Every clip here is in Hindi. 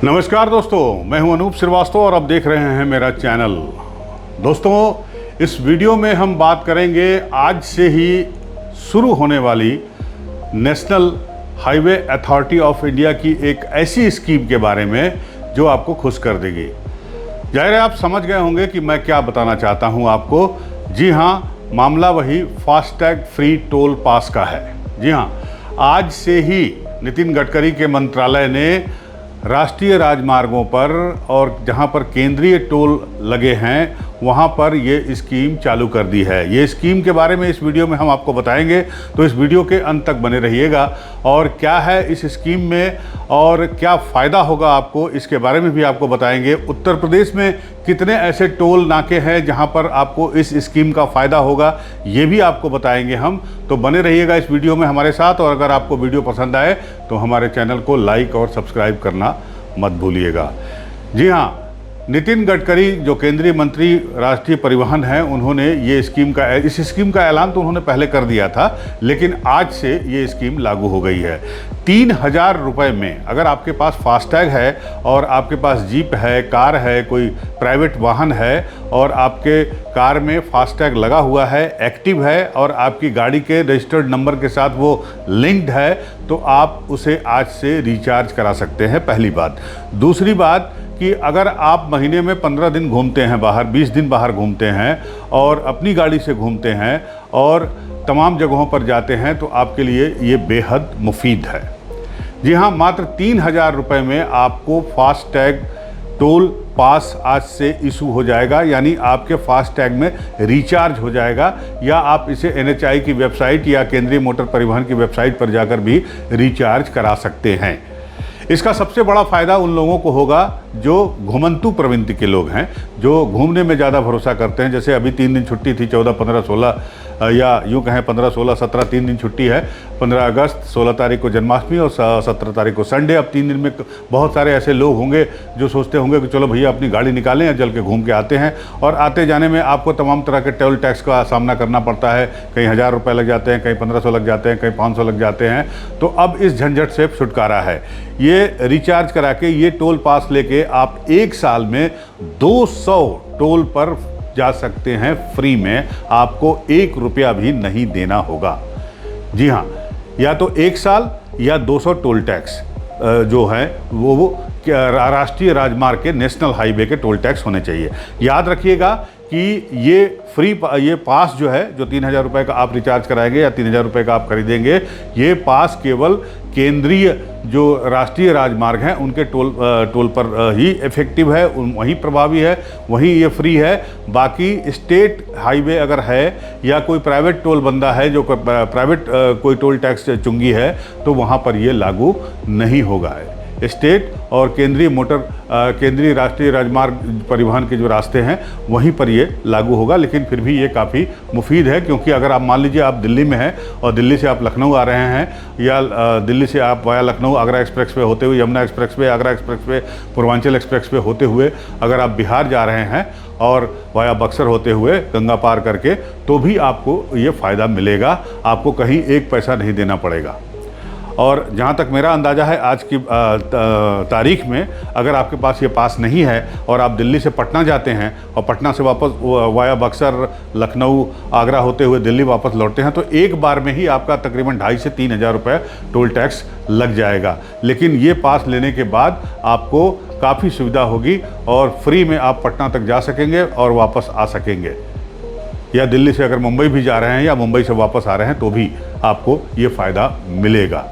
नमस्कार दोस्तों, मैं हूं अनूप श्रीवास्तव और आप देख रहे हैं मेरा चैनल। दोस्तों, इस वीडियो में हम बात करेंगे आज से ही शुरू होने वाली national highway authority of India की एक ऐसी स्कीम के बारे में जो आपको खुश कर देगी। जाहिर है आप समझ गए होंगे कि मैं क्या बताना चाहता हूं आपको। जी हां, मामला वही फास्टैग फ्री टोल पास का है। जी हां, आज से ही नितिन गडकरी के मंत्रालय ने राष्ट्रीय राजमार्गों पर और जहां पर केंद्रीय टोल लगे हैं वहां पर ये स्कीम चालू कर दी है। ये स्कीम के बारे में इस वीडियो में हम आपको बताएंगे, तो इस वीडियो के अंत तक बने रहिएगा। और क्या है इस स्कीम में और क्या फ़ायदा होगा आपको, इसके बारे में भी आपको बताएंगे। उत्तर प्रदेश में कितने ऐसे टोल नाके हैं जहां पर आपको इस स्कीम का फ़ायदा होगा, ये भी आपको बताएंगे हम। तो बने रहिएगा इस वीडियो में हमारे साथ। और अगर आपको वीडियो पसंद आए तो हमारे चैनल को लाइक और सब्सक्राइब करना मत भूलिएगा। जी हाँ, नितिन गडकरी जो केंद्रीय मंत्री राष्ट्रीय परिवहन हैं, उन्होंने इस स्कीम का ऐलान तो उन्होंने पहले कर दिया था, लेकिन आज से ये स्कीम लागू हो गई है। 3,000 रुपये में अगर आपके पास फास्टैग है और आपके पास जीप है, कार है, कोई प्राइवेट वाहन है और आपके कार में फास्टैग लगा हुआ है, एक्टिव है और आपकी गाड़ी के रजिस्टर्ड नंबर के साथ वो लिंक्ड है, तो आप उसे आज से रिचार्ज करा सकते हैं। पहली बात। दूसरी बात कि अगर आप महीने में 15 दिन घूमते हैं बाहर, 20 दिन बाहर घूमते हैं और अपनी गाड़ी से घूमते हैं और तमाम जगहों पर जाते हैं, तो आपके लिए ये बेहद मुफीद है। जी हाँ, मात्र 3,000 रुपये में आपको फास्टैग टोल पास आज से इशू हो जाएगा, यानी आपके फास्टैग में रिचार्ज हो जाएगा, या आप इसे NHAI की वेबसाइट या केंद्रीय मोटर परिवहन की वेबसाइट पर जाकर भी रिचार्ज करा सकते हैं। इसका सबसे बड़ा फ़ायदा उन लोगों को होगा जो घुमंतु प्रवृत्ति के लोग हैं, जो घूमने में ज़्यादा भरोसा करते हैं। जैसे अभी 3 दिन छुट्टी थी, 14, 15, 16 या यूँ कहें 15, 16, 17 3 दिन छुट्टी है। 15 अगस्त, 16 तारीख को जन्माष्टमी और 17 तारीख को संडे। अब 3 दिन में बहुत सारे ऐसे लोग होंगे जो सोचते होंगे कि चलो भैया अपनी गाड़ी निकालें या चल के घूम के आते हैं। और आते जाने में आपको तमाम तरह के टोल टैक्स का सामना करना पड़ता है। कहीं 1,000 रुपये लग जाते हैं, कहीं 1,500 लग जाते हैं, कहीं 500 लग जाते हैं। तो अब इस झंझट से छुटकारा है। ये रिचार्ज करा के ये टोल पास लेके आप एक साल में 200 टोल पर जा सकते हैं फ्री में। आपको 1 रुपया भी नहीं देना होगा। जी हाँ, या तो 1 साल या 200 टोल टैक्स जो है वो राष्ट्रीय राजमार्ग के नेशनल हाईवे के टोल टैक्स होने चाहिए। याद रखिएगा कि ये पास जो है, जो 3,000 रुपये का आप रिचार्ज कराएंगे या 3,000 रुपये का आप खरीदेंगे, ये पास केवल केंद्रीय जो राष्ट्रीय राजमार्ग हैं उनके टोल पर ही इफ़ेक्टिव है, वहीं प्रभावी है, वहीं ये फ्री है। बाकी स्टेट हाईवे अगर है या कोई प्राइवेट टोल बंदा है जो प्राइवेट कोई टोल टैक्स चुंगी है, तो वहाँ पर ये लागू नहीं होगा। स्टेट और केंद्रीय राष्ट्रीय राजमार्ग परिवहन के जो रास्ते हैं वहीं पर ये लागू होगा। लेकिन फिर भी ये काफ़ी मुफीद है, क्योंकि अगर आप मान लीजिए आप दिल्ली में हैं और दिल्ली से आप लखनऊ आ रहे हैं, या दिल्ली से आप via Lucknow Agra express way होते हुए, Yamuna express way, Agra express way, Purvanchal express way होते हुए अगर आप बिहार जा रहे हैं और वाया बक्सर होते हुए गंगा पार करके, तो भी आपको ये फ़ायदा मिलेगा। आपको कहीं 1 पैसा नहीं देना पड़ेगा। और जहाँ तक मेरा अंदाज़ा है, आज की तारीख में अगर आपके पास ये पास नहीं है और आप दिल्ली से पटना जाते हैं और पटना से वापस वाया बक्सर, लखनऊ, आगरा होते हुए दिल्ली वापस लौटते हैं, तो एक बार में ही आपका तकरीबन 2,500 से 3,000 रुपये टोल टैक्स लग जाएगा। लेकिन ये पास लेने के बाद आपको काफ़ी सुविधा होगी और फ्री में आप पटना तक जा सकेंगे और वापस आ सकेंगे। या दिल्ली से अगर मुंबई भी जा रहे हैं या मुंबई से वापस आ रहे हैं तो भी आपको ये फ़ायदा मिलेगा।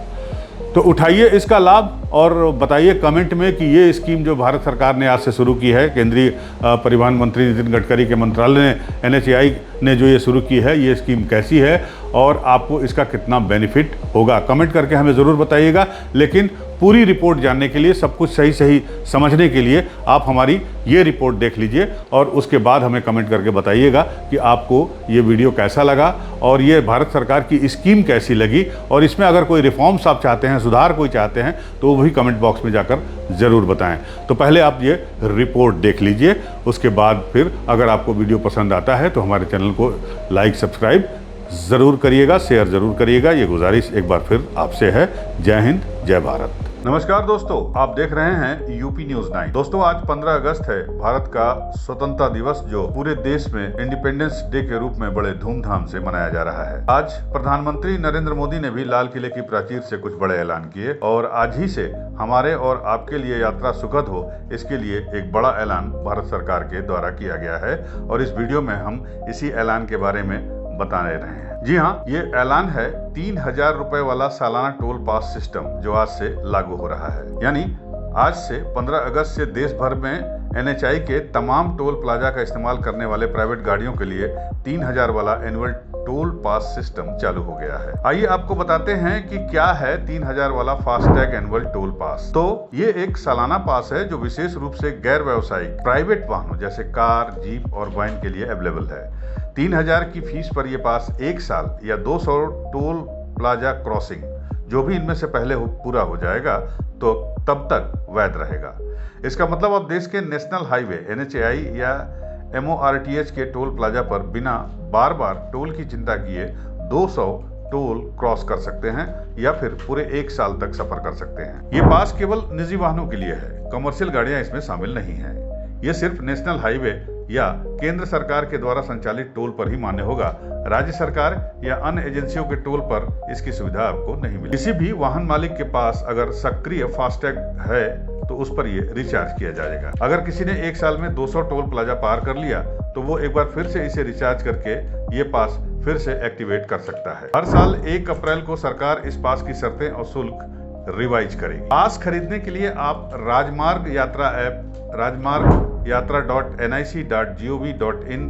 तो उठाइए इसका लाभ और बताइए कमेंट में कि ये स्कीम जो भारत सरकार ने आज से शुरू की है, केंद्रीय परिवहन मंत्री नितिन गडकरी के मंत्रालय ने, NHAI ने जो ये शुरू की है, ये स्कीम कैसी है और आपको इसका कितना बेनिफिट होगा। कमेंट करके हमें ज़रूर बताइएगा। लेकिन पूरी रिपोर्ट जानने के लिए, सब कुछ सही सही समझने के लिए आप हमारी ये रिपोर्ट देख लीजिए और उसके बाद हमें कमेंट करके बताइएगा कि आपको ये वीडियो कैसा लगा और ये भारत सरकार की स्कीम कैसी लगी। और इसमें अगर कोई रिफॉर्म्स आप चाहते हैं, सुधार कोई चाहते हैं, तो वो भी कमेंट बॉक्स में जाकर ज़रूर बताएं। तो पहले आप ये रिपोर्ट देख लीजिए, उसके बाद फिर अगर आपको वीडियो पसंद आता है तो हमारे चैनल को लाइक सब्सक्राइब ज़रूर करिएगा, शेयर ज़रूर करिएगा। ये गुजारिश एक बार फिर आपसे है। जय हिंद, जय भारत। नमस्कार दोस्तों, आप देख रहे हैं यूपी न्यूज 9। दोस्तों, आज 15 अगस्त है, भारत का स्वतंत्रता दिवस, जो पूरे देश में इंडिपेंडेंस डे के रूप में बड़े धूमधाम से मनाया जा रहा है। आज प्रधानमंत्री नरेंद्र मोदी ने भी लाल किले की प्राचीर से कुछ बड़े ऐलान किए और आज ही से हमारे और आपके लिए यात्रा सुखद हो, इसके लिए एक बड़ा ऐलान भारत सरकार के द्वारा किया गया है और इस वीडियो में हम इसी ऐलान के बारे में बताने रहे हैं। जी हाँ, ये ऐलान है 3000 रुपए वाला सालाना टोल पास सिस्टम, जो आज से लागू हो रहा है। यानी आज से 15 अगस्त से देश भर में NHAI के तमाम टोल प्लाजा का इस्तेमाल करने वाले प्राइवेट गाड़ियों के लिए 3000 वाला एनुअल टोल पास सिस्टम चालू हो गया है। आइए आपको बताते हैं कि क्या है 3000 वाला फास्टैग एनुअल टोल पास। तो ये एक सालाना पास है जो विशेष रूप से गैर व्यावसायिक प्राइवेट वाहनों जैसे कार, जीप और वाइन के लिए अवेलेबल है। 3000 की फीस पर यह पास 1 साल या 200 टोल प्लाजा क्रॉसिंग, जो भी इनमें से पहले पूरा हो जाएगा तो तब तक वैध रहेगा। इसका मतलब अब देश के नेशनल हाईवे NHAI या MORTH के टोल प्लाजा पर बिना बार बार टोल की चिंता किए 200 टोल क्रॉस कर सकते हैं या फिर पूरे 1 साल तक सफर कर सकते हैं। ये पास केवल निजी वाहनों के लिए है, कमर्शियल गाड़ियां इसमें शामिल नहीं है। ये सिर्फ नेशनल हाईवे या केंद्र सरकार के द्वारा संचालित टोल पर ही मान्य होगा। राज्य सरकार या अन्य एजेंसियों के टोल पर इसकी सुविधा आपको नहीं मिलेगी। किसी भी वाहन मालिक के पास अगर सक्रिय फास्टैग है तो उस पर ये रिचार्ज किया जाएगा। अगर किसी ने 1 साल में 200 टोल प्लाजा पार कर लिया तो वो एक बार फिर से इसे रिचार्ज करके ये पास फिर से एक्टिवेट कर सकता है। हर साल 1 अप्रैल को सरकार इस पास की शर्तें और शुल्क रिवाइज करेगी। पास खरीदने के लिए आप राजमार्ग यात्रा ऐप rajmargyatra.nic.gov.in,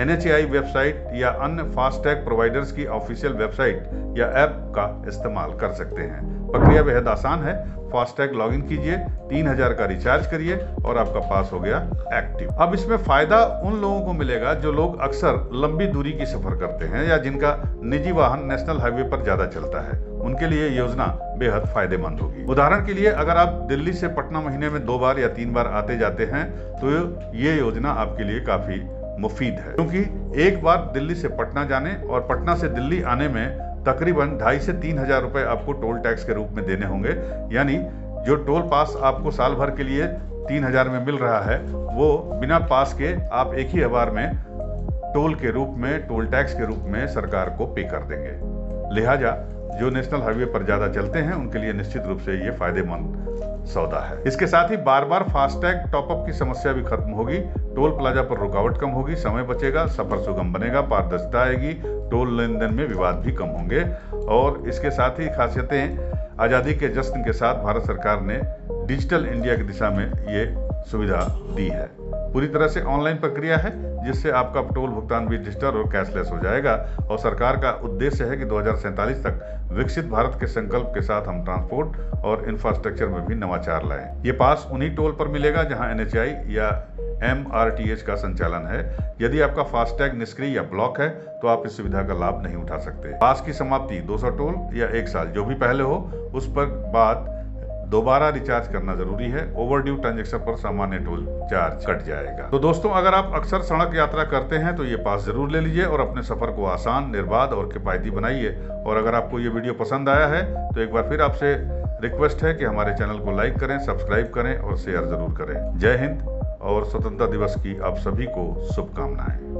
NHAI वेबसाइट या अन्य फास्टैग प्रोवाइडर्स की ऑफिशियल वेबसाइट या ऐप का इस्तेमाल कर सकते हैं। प्रक्रिया बेहद आसान है। फास्टैग लॉगिन कीजिए, 3000 का रिचार्ज करिए और आपका पास हो गया एक्टिव। अब इसमें फायदा उन लोगों को मिलेगा जो लोग अक्सर लंबी दूरी की सफर करते हैं या जिनका निजी वाहन नेशनल हाईवे पर ज्यादा चलता है। उनके लिए योजना बेहद फायदेमंद होगी। उदाहरण के लिए, अगर आप दिल्ली से पटना महीने में 2 बार या 3 बार आते जाते हैं तो ये योजना आपके लिए काफी मुफीद है, क्योंकि एक बार दिल्ली से पटना जाने और पटना से दिल्ली आने में तकरीबन 2500 से 3000 रुपए आपको टोल टैक्स के रूप में देने होंगे। यानी जो टोल पास आपको साल भर के लिए 3000 में मिल रहा है, वो बिना पास के आप एक ही बार में टोल के रूप में, टोल टैक्स के रूप में सरकार को पे कर देंगे। लिहाजा जो नेशनल हाईवे पर ज्यादा चलते हैं उनके लिए निश्चित रूप से ये फायदेमंद सौदा है। इसके साथ ही बार बार फास्टैग टॉपअप की समस्या भी खत्म होगी। टोल प्लाजा पर रुकावट कम होगी, समय बचेगा, सफर सुगम बनेगा, पारदर्शिता आएगी, टोल लेन देन में विवाद भी कम होंगे। और इसके साथ ही खासियतें, आज़ादी के जश्न के साथ भारत सरकार ने डिजिटल इंडिया की दिशा में ये सुविधा दी है। पूरी तरह से ऑनलाइन प्रक्रिया है, जिससे आपका टोल भुगतान भी डिजिटल और कैशलेस हो जाएगा। और सरकार का उद्देश्य है कि 2047 तक विकसित भारत के संकल्प के साथ हम ट्रांसपोर्ट और इंफ्रास्ट्रक्चर में भी नवाचार लाएं। ये पास उन्हीं टोल पर मिलेगा जहां NHAI या MRTH का संचालन है। यदि आपका फास्टैग निष्क्रिय या ब्लॉक है तो आप इस सुविधा का लाभ नहीं उठा सकते। पास की समाप्ति 200 टोल या 1 साल, जो भी पहले हो, उस पर बाद दोबारा रिचार्ज करना जरूरी है। ओवरड्यू ट्रांजैक्शन पर सामान्य टोल चार्ज कट जाएगा। तो दोस्तों, अगर आप अक्सर सड़क यात्रा करते हैं तो ये पास जरूर ले लीजिए और अपने सफर को आसान, निर्बाध और किफायती बनाइए। और अगर आपको ये वीडियो पसंद आया है तो एक बार फिर आपसे रिक्वेस्ट है कि हमारे चैनल को लाइक करें, सब्सक्राइब करें और शेयर जरूर करें। जय हिंद और स्वतंत्रता दिवस की आप सभी को शुभकामनाएं।